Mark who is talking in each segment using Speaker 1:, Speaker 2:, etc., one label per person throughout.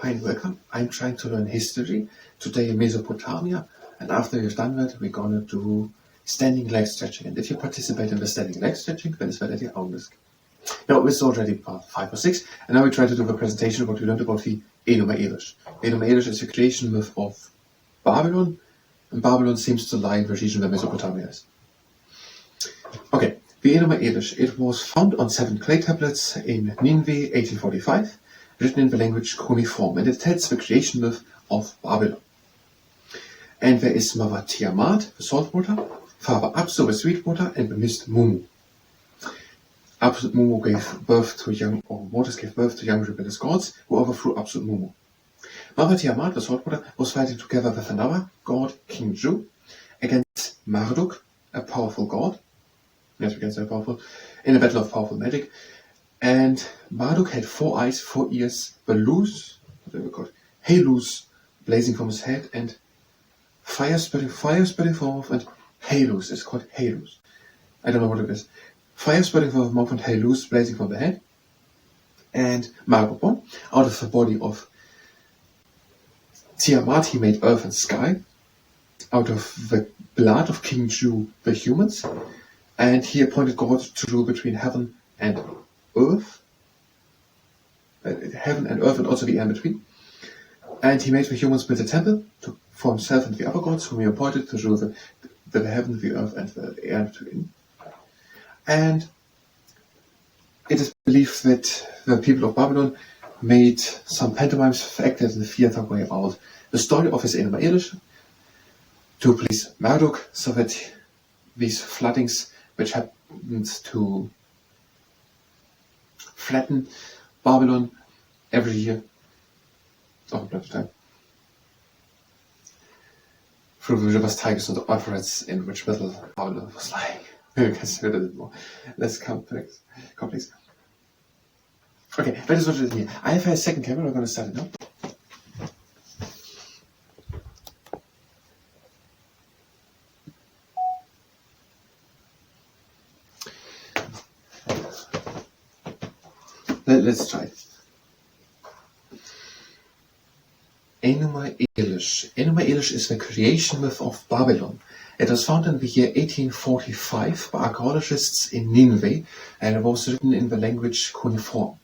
Speaker 1: Hi and welcome. I'm trying to learn history, today in Mesopotamia, and after you've done that, we're gonna do standing leg stretching. And if you participate in the standing leg stretching, then it's better the owners. Now, this is already part 5 or 6, and now we try to do a presentation of what we learned about the Enuma Elish. Enuma Elish is a creation myth of Babylon, and Babylon seems to lie in the region where Mesopotamia is. Okay, the Enuma Elish, it was found on 7 clay tablets in Nineveh, 1845, written in the language cuneiform, and it tells the creation myth of Babylon. And there is Mother Tiamat, the salt water, Father Apsu, the sweet water, and the mist Mumu. Absolute Mumu gave birth to young, or waters gave birth to young rebellious gods who overthrew Absolute Mumu. Mother Tiamat, the salt water, was fighting together with another god, King Ju, against Marduk, a powerful god. Yes, we can say powerful, in a battle of powerful magic. And Marduk had 4 eyes, 4 ears, the loose, whatever called, halos blazing from his head, and fire spitting forth, and halos, it's called halos. I don't know what it is. Fire spitting from the mouth and halos blazing from the head. And Marduk won. Out of the body of Tiamat he made earth and sky. Out of the blood of King Ju the humans. And he appointed God to rule between heaven and earth. Heaven and earth, and also the air in between. And he made the humans build a temple for himself and the other gods whom he appointed to rule the heaven, the earth, and the air in between. And it is believed that the people of Babylon made some pantomimes acted in the theater way out the story of his Enuma Elish to please Marduk, so that these floodings, which happened to flatten Babylon every year, of a time, through the rivers Tigris and the Euphrates, in which middle Babylon was lying. Maybe we can say it a little more less complex. Okay, that is what it is here. I have a second camera, we're going to start it now. Let's try it. Enuma Elish. Enuma Elish is the creation myth of Babylon. It was found in the year 1845 by archaeologists in Nineveh, and it was written in the language cuneiform.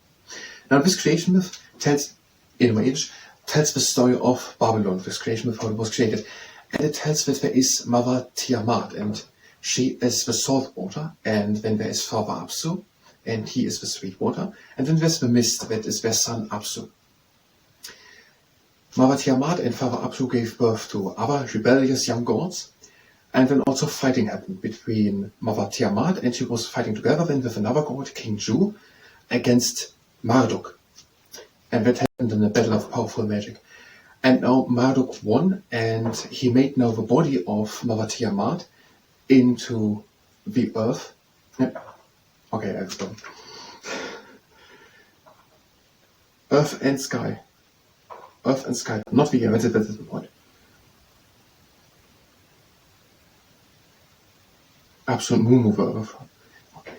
Speaker 1: Now, this creation myth tells, Enuma Elish, tells the story of Babylon, this creation myth, how it was created. And it tells that there is Mother Tiamat, and she is the salt water, and then there is Father Apsu, and he is the sweet water, and then there's the mist, that is their son Apsu. Mother Tiamat and Father Apsu gave birth to other rebellious young gods, and then also fighting happened between Mother Tiamat, and she was fighting together then with another god, King Ju, against Marduk. And that happened in a battle of powerful magic. And now Marduk won, and he made now the body of Mother Tiamat into the earth. Okay, I've done. Earth and sky. Earth and sky. Not the air, that's the point. Absolute Mumu the earth. Okay.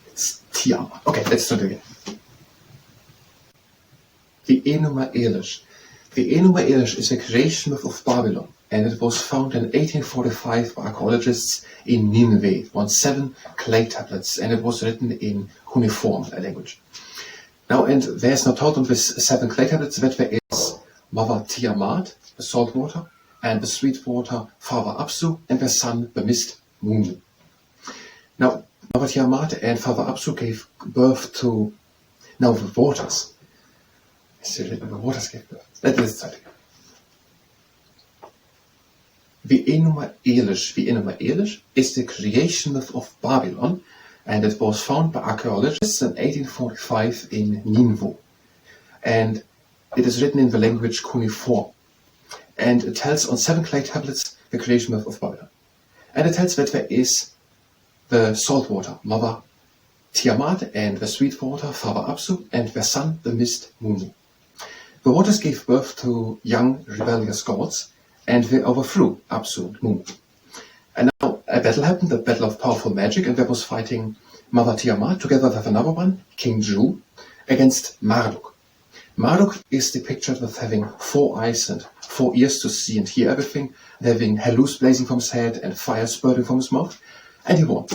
Speaker 1: It's Tiamat. Okay, let's start again. The Enuma Elish. The Enuma Elish is a creation myth of Babylon, and it was found in 1845 by archaeologists in Nineveh on 7 clay tablets, and it was written in cuneiform language. Now, and there's now told on this 7 clay tablets that there is Mother Tiamat, the salt water, and the sweet water, Father Apsu, and their son, the mist Mumu. Now, Mother Tiamat and Father Apsu gave birth to, now the waters. The waters gave birth. Let's start again. The Enuma Elish is the creation myth of Babylon, and it was found by archaeologists in 1845 in Nineveh. And it is written in the language cuneiform. And it tells on 7 clay tablets the creation myth of Babylon. And it tells that there is the salt water, Mother Tiamat, and the sweet water, Father Apsu, and their son, the mist Mumu. The waters gave birth to young rebellious gods, and they overthrew Apsu and Mumu. And now a battle happened, a battle of powerful magic, and there was fighting Mother Tiamat, together with another one, King Ju, against Marduk. Marduk is depicted with having 4 eyes and 4 ears to see and hear everything, and having halus blazing from his head and fire spurting from his mouth, and he won.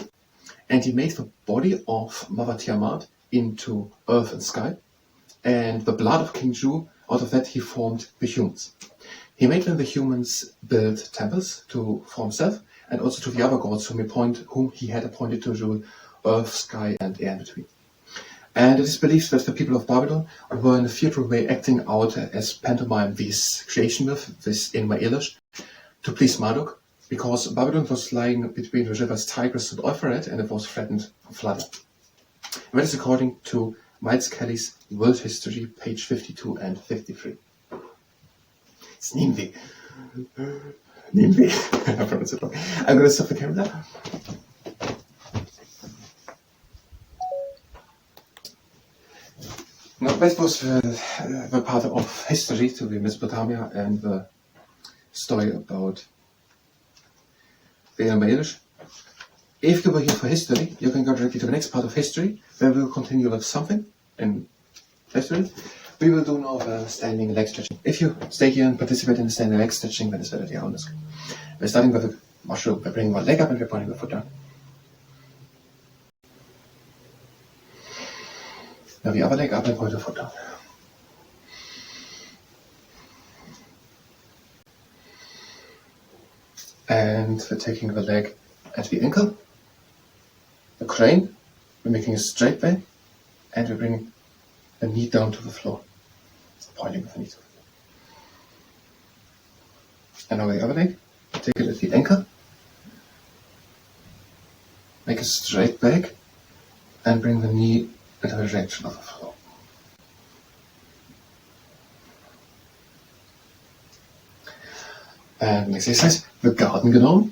Speaker 1: And he made the body of Mother Tiamat into earth and sky, and the blood of King Ju, out of that he formed the humans. He made then the humans build temples for himself, and also to the other gods whom he had appointed to rule earth, sky, and air in between. And it is believed that the people of Babylon were in a theatrical way acting out as pantomime this creation myth, this Enuma Elish, to please Marduk, because Babylon was lying between the rivers Tigris and Euphrates, and it was threatened and flooded. And that is according to Miles Kelly's World History, page 52 and 53. It's Nimwe. Nimwe. I pronounced it wrong. I'm going to stop the camera now. Now, that was the part of history to the Mesopotamia and the story about the Enuma Elish. If you were here for history, you can go directly to the next part of history, where we will continue with something in history. We will do now the standing leg stretching. If you stay here and participate in the standing leg stretching, then it's better the honest. We're starting with a mushroom. We're bringing one leg up and we're pointing the foot down. Now the other leg up and point the foot down. And we're taking the leg at the ankle, the crane, we're making a straight bend, and we're bringing the knee down to the floor, pointing with the knee to the floor. And now the other leg, take it at the ankle, make a straight back, and bring the knee into the direction of the floor. And next exercise, the garden gnome,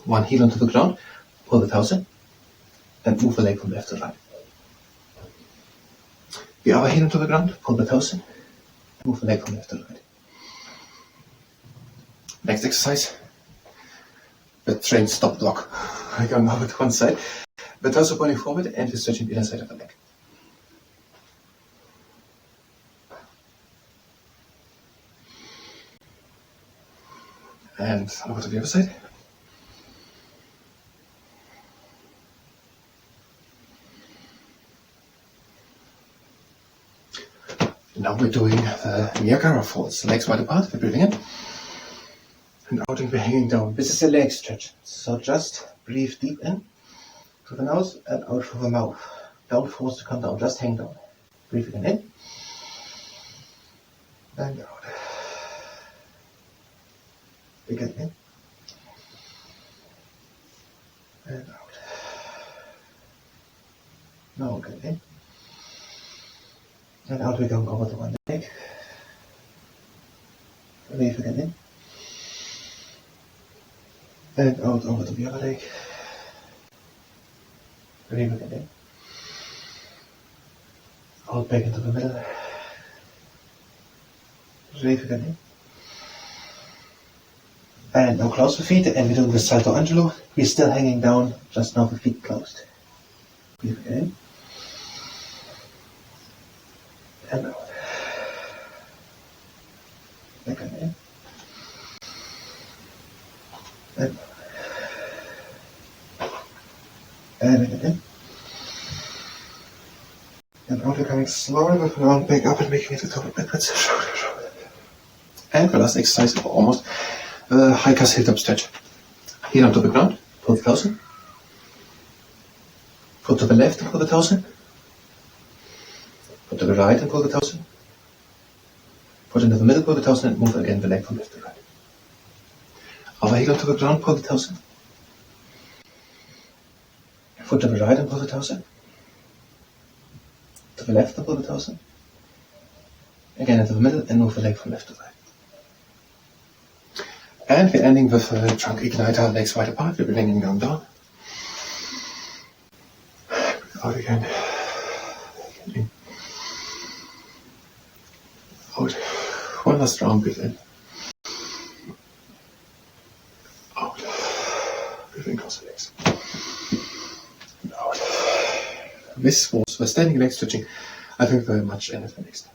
Speaker 1: one heel onto the ground, pull the toes in, and move the leg from left to right. The other heel onto the ground, pull the toes in, and move the leg from left to right. Next exercise, the train stop block. I go now with one side, the torso pointing forward, and we're stretching the inner side of the leg. And over to the other side. Now we're doing the Niagara Falls. Legs wide apart, we're breathing in. And out and we're hanging down. This is a leg stretch. So just breathe deep in through the nose and out through the mouth. Don't force to come down, just hang down. Breathe again in. And out. Again in. And out. Now again in. And out we go over to one leg. Breathe again in. And out over to the other leg. Breathe again in. Out back into the middle. Breathe again in. And now close the feet, and we're doing the Salto Angelo. We're still hanging down, just now the feet closed. Breathe again in. And out. Again in. And out. And again in. And out, we're coming slowly with the arm back up and making it a total backwards. Shoulder. And the last exercise, almost. Hiker's hilltop stretch. Heel onto the ground, pull the toes in. Foot to the left and pull the toes in. Foot to the right and pull the toes in. Foot into the middle, pull the toes in, and move again the leg from left to right. Other heel onto the ground, pull the toes in. Foot to the right and pull the toes in. To the left and pull the toes in. Again into the middle and move the leg from left to right. And we're ending with a trunk igniter, legs wide apart. We're bringing them down. Out again. In. Out. One last round, breathe in. Out. Breathe in across the legs. And out. this was the standing leg stretching. I thank you very much, and until next time.